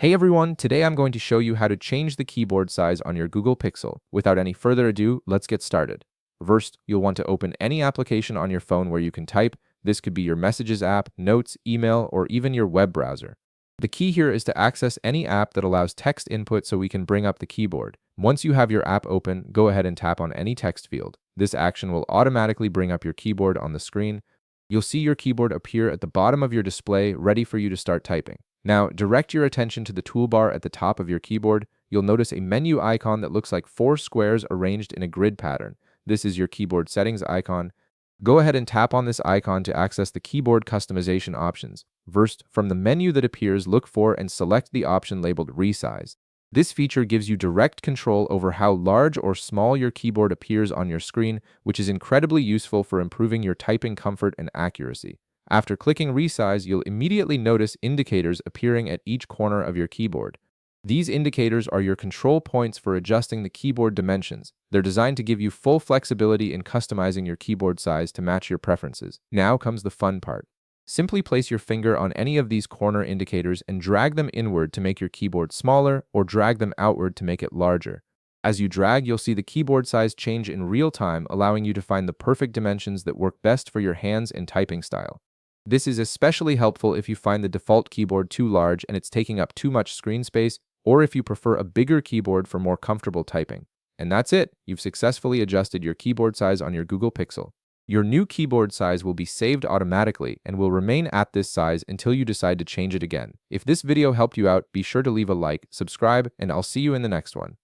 Hey everyone, today I'm going to show you how to change the keyboard size on your Google Pixel. Without any further ado, let's get started. First, you'll want to open any application on your phone where you can type. This could be your Messages app, Notes, email, or even your web browser. The key here is to access any app that allows text input so we can bring up the keyboard. Once you have your app open, go ahead and tap on any text field. This action will automatically bring up your keyboard on the screen. You'll see your keyboard appear at the bottom of your display, ready for you to start typing. Now, direct your attention to the toolbar at the top of your keyboard. You'll notice a menu icon that looks like 4 squares arranged in a grid pattern. This is your keyboard settings icon. Go ahead and tap on this icon to access the keyboard customization options. First, from the menu that appears, look for and select the option labeled Resize. This feature gives you direct control over how large or small your keyboard appears on your screen, which is incredibly useful for improving your typing comfort and accuracy. After clicking Resize, you'll immediately notice indicators appearing at each corner of your keyboard. These indicators are your control points for adjusting the keyboard dimensions. They're designed to give you full flexibility in customizing your keyboard size to match your preferences. Now comes the fun part. Simply place your finger on any of these corner indicators and drag them inward to make your keyboard smaller, or drag them outward to make it larger. As you drag, you'll see the keyboard size change in real time, allowing you to find the perfect dimensions that work best for your hands and typing style. This is especially helpful if you find the default keyboard too large and it's taking up too much screen space, or if you prefer a bigger keyboard for more comfortable typing. And that's it! You've successfully adjusted your keyboard size on your Google Pixel. Your new keyboard size will be saved automatically and will remain at this size until you decide to change it again. If this video helped you out, be sure to leave a like, subscribe, and I'll see you in the next one.